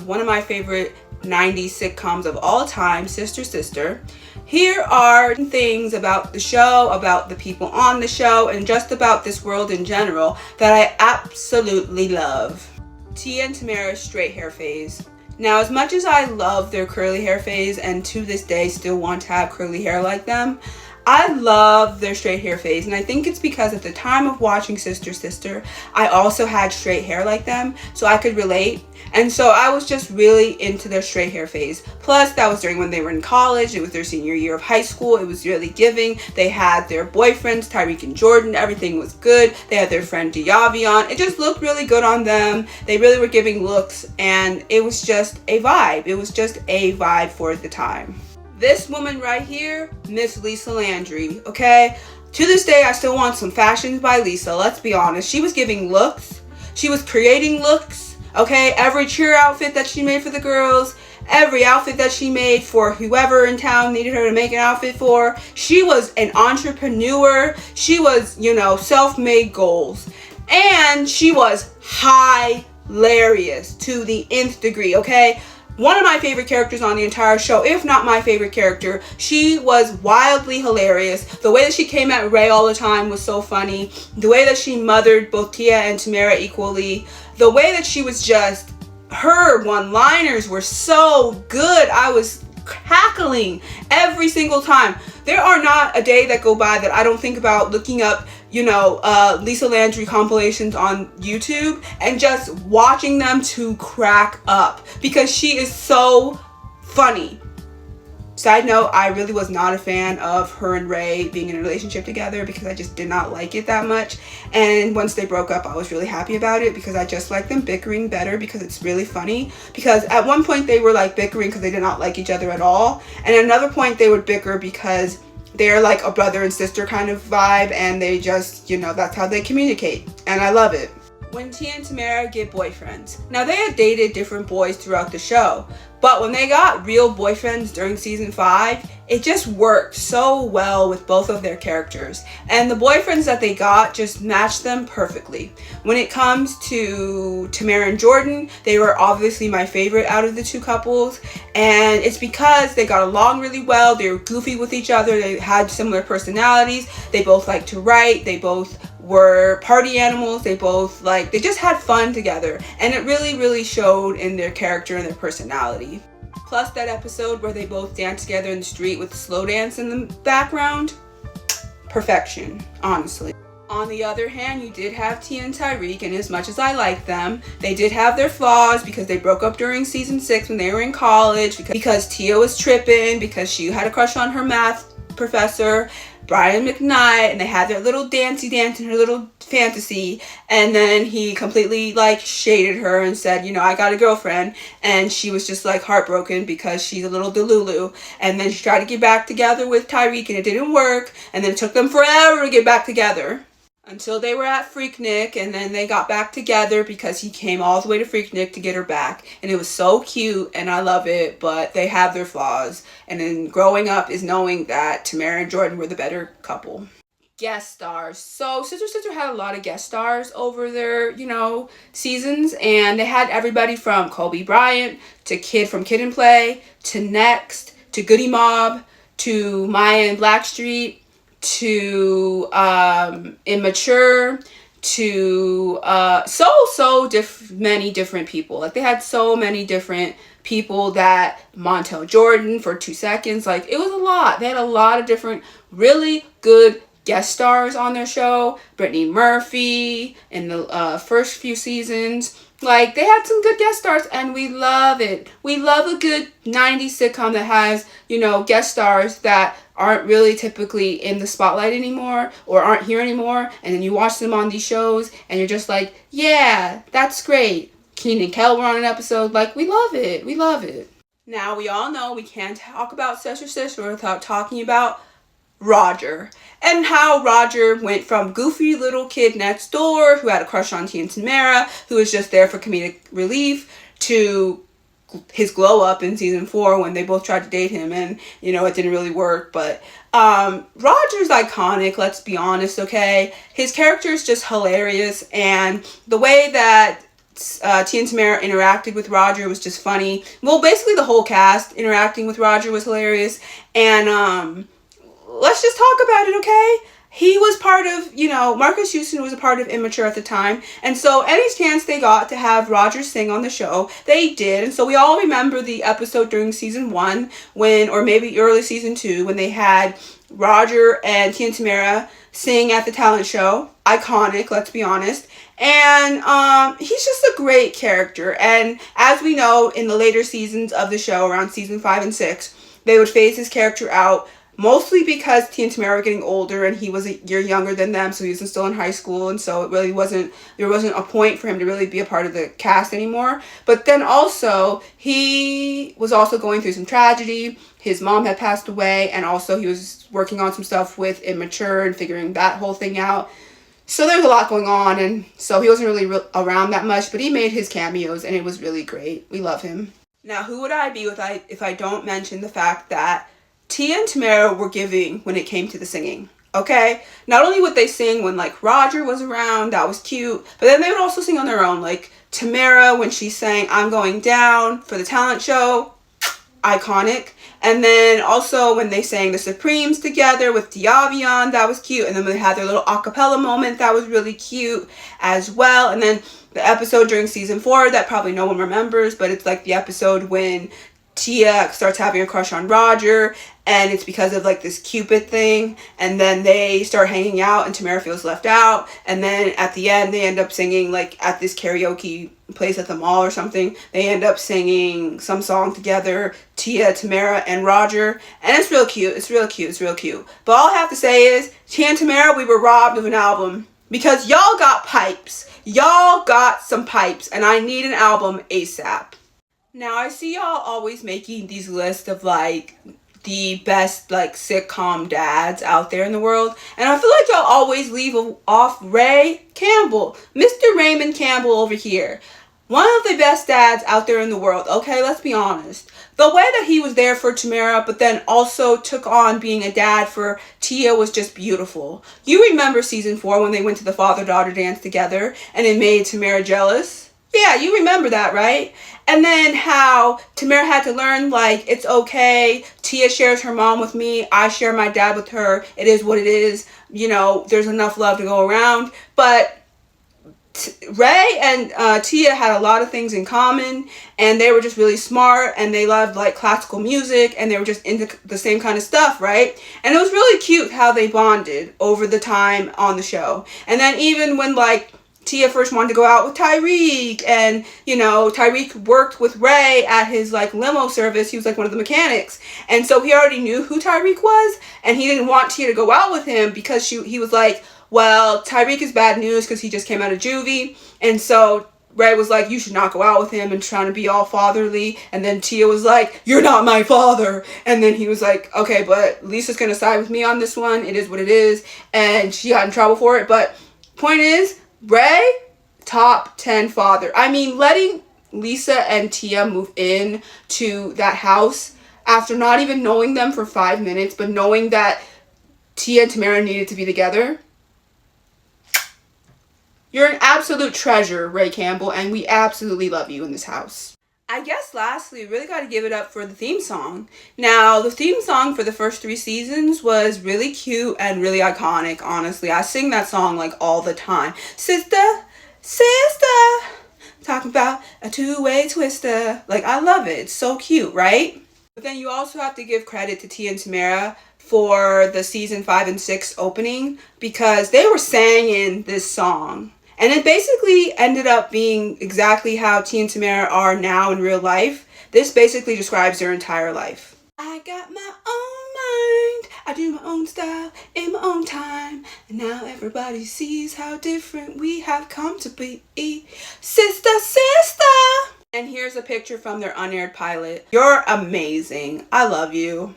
one of my favorite 90s sitcoms of all time, Sister Sister. Here are things about the show, about the people on the show, and just about this world in general that I absolutely love. Tia and Tamara's straight hair phase. Now, as much as I love their curly hair phase and to this day still want to have curly hair like them, I love their straight hair phase, and I think it's because at the time of watching Sister Sister, I also had straight hair like them, so I could relate. And so I was just really into their straight hair phase. Plus, that was during when they were in college. It was their senior year of high school. It was really giving. They had their boyfriends, Tyreek and Jordan. Everything was good. They had their friend Diavion. It just looked really good on them. They really were giving looks, and it was just a vibe. It was just a vibe for the time. This woman right here, Miss Lisa Landry, okay? To this day, I still want some fashions by Lisa. Let's be honest. She was giving looks. She was creating looks, okay? Every cheer outfit that she made for the girls, every outfit that she made for whoever in town needed her to make an outfit for. She was an entrepreneur. She was, self-made goals. And she was hilarious to the nth degree, okay? One of my favorite characters on the entire show, if not my favorite character. She was wildly hilarious. The way that she came at Ray all the time was so funny. The way that she mothered both Tia and Tamara equally. The way that she was just, her one-liners were so good. I was cackling every single time. There are not a day that go by that I don't think about looking up Lisa Landry compilations on YouTube and just watching them to crack up because she is so funny. Side note, I really was not a fan of her and Ray being in a relationship together because I just did not like it that much. And once they broke up, I was really happy about it because I just like them bickering better because it's really funny. Because at one point they were like bickering because they did not like each other at all. And at another point they would bicker because they're like a brother and sister kind of vibe, and they just, that's how they communicate. And I love it. When Tia and Tamara get boyfriends. Now, they had dated different boys throughout the show, but when they got real boyfriends during season 5, it just worked so well with both of their characters. And the boyfriends that they got just matched them perfectly. When it comes to Tamara and Jordan, they were obviously my favorite out of the two couples. And it's because they got along really well. They were goofy with each other. They had similar personalities. They both liked to write. They both were party animals. They just had fun together, and it really showed in their character and their personality. Plus that episode where they both danced together in the street with the slow dance in the background, perfection, honestly. On the other hand, you did have Tia and Tyreek, and as much as I like them, they did have their flaws because they broke up during season 6 when they were in college because Tia was tripping because she had a crush on her math professor, Brian McKnight, and they had their little dancey dance and her little fantasy, and then he completely shaded her and said, I got a girlfriend, and she was just heartbroken because she's a little delulu. And then she tried to get back together with Tyreek and it didn't work, and then it took them forever to get back together until they were at Freaknik, and then they got back together because he came all the way to Freaknik to get her back, and it was so cute and I love it, but they have their flaws. And then growing up is knowing that Tamara and Jordan were the better couple. Guest stars. So Sister Sister had a lot of guest stars over their, seasons, and they had everybody from Kobe Bryant to Kid from Kid and Play to Next to Goody Mob to Maya and Blackstreet to Immature to many different people. They had so many different people. That Montel Jordan for 2 seconds, it was a lot. They had a lot of different really good guest stars on their show. Brittany Murphy in the first few seasons. They had some good guest stars, and we love it. We love a good 90s sitcom that has, guest stars that aren't really typically in the spotlight anymore or aren't here anymore, and then you watch them on these shows and you're just yeah, that's great. Kenan and Kel were on an episode. We love it. We love it. Now, we all know we can't talk about Sister Sister without talking about Roger, and how Roger went from goofy little kid next door who had a crush on Tia and Tamara, who was just there for comedic relief, to his glow up in season 4 when they both tried to date him, and it didn't really work. But Roger's iconic, let's be honest, okay? His character is just hilarious, and the way that Tia and Tamera interacted with Roger was just funny. Well, basically the whole cast interacting with Roger was hilarious. And let's just talk about it, okay? He was part of, Marcus Houston was a part of Immature at the time. And so any chance they got to have Roger sing on the show, they did. And so we all remember the episode during season 1 or maybe early season 2, when they had Roger and Tia and Tamera sing at the talent show. Iconic, let's be honest. And he's just a great character. And as we know, in the later seasons of the show, around season 5 and 6, they would phase his character out, mostly because Tia and Tamera were getting older and he was a year younger than them, so he was still in high school, and so there wasn't a point for him to really be a part of the cast anymore. But then also, he was also going through some tragedy. His mom had passed away, and also he was working on some stuff with Immature and figuring that whole thing out. So there's a lot going on, and so he wasn't really around that much, but he made his cameos, and it was really great. We love him. Now, who would I be if I don't mention the fact that Tia and Tamera were giving when it came to the singing, okay? Not only would they sing when, like, Roger was around, that was cute, but then they would also sing on their own. Like, Tamera, when she sang I'm Going Down for the talent show, iconic. And then also when they sang the Supremes together with Diavion, that was cute. And then when they had their little acapella moment, that was really cute as well. And then the episode during season 4 that probably no one remembers, but it's like the episode when Tia starts having a crush on Roger, and it's because of like this Cupid thing, and then they start hanging out and Tamera feels left out, and then at the end they end up singing, like at this karaoke place at the mall or something, they end up singing some song together, Tia, Tamera, and Roger, and it's real cute. It's real cute. But all I have to say is, Tia and Tamera, we were robbed of an album because y'all got pipes. Y'all got some pipes, and I need an album ASAP. Now, I see y'all always making these lists of, like, the best, like, sitcom dads out there in the world. And I feel like y'all always leave off Ray Campbell. Mr. Raymond Campbell over here. One of the best dads out there in the world. Okay, let's be honest. The way that he was there for Tamera, but then also took on being a dad for Tia was just beautiful. You remember season 4 when they went to the father-daughter dance together and it made Tamera jealous? Yeah, you remember that, right? And then how Tamera had to learn, like, it's okay. Tia shares her mom with me. I share my dad with her. It is what it is. There's enough love to go around. But Ray and Tia had a lot of things in common, and they were just really smart, and they loved, like, classical music, and they were just into the same kind of stuff, right? And it was really cute how they bonded over the time on the show. And then even when, like, Tia first wanted to go out with Tyreek, and, Tyreek worked with Ray at his, like, limo service. He was, like, one of the mechanics. And so he already knew who Tyreek was, and he didn't want Tia to go out with him because he was like, well, Tyreek is bad news because he just came out of juvie. And so Ray was like, you should not go out with him, and trying to be all fatherly. And then Tia was like, you're not my father. And then he was like, okay, but Lisa's going to side with me on this one. It is what it is. And she got in trouble for it. But point is, Ray, top 10 father. I mean, letting Lisa and Tia move in to that house after not even knowing them for 5 minutes, but knowing that Tia and Tamera needed to be together. You're an absolute treasure, Ray Campbell, and we absolutely love you in this house. I guess lastly, we really got to give it up for the theme song. Now, the theme song for the first 3 seasons was really cute and really iconic, honestly. I sing that song, like, all the time. Sister, sister, talking about a two-way twister. Like, I love it. It's so cute, right? But then you also have to give credit to Tia and Tamera for the season 5 and 6 opening, because they were singing this song. And it basically ended up being exactly how Tia and Tamera are now in real life. This basically describes their entire life. I got my own mind. I do my own style in my own time. And now everybody sees how different we have come to be. Sister, sister. And here's a picture from their unaired pilot. You're amazing. I love you.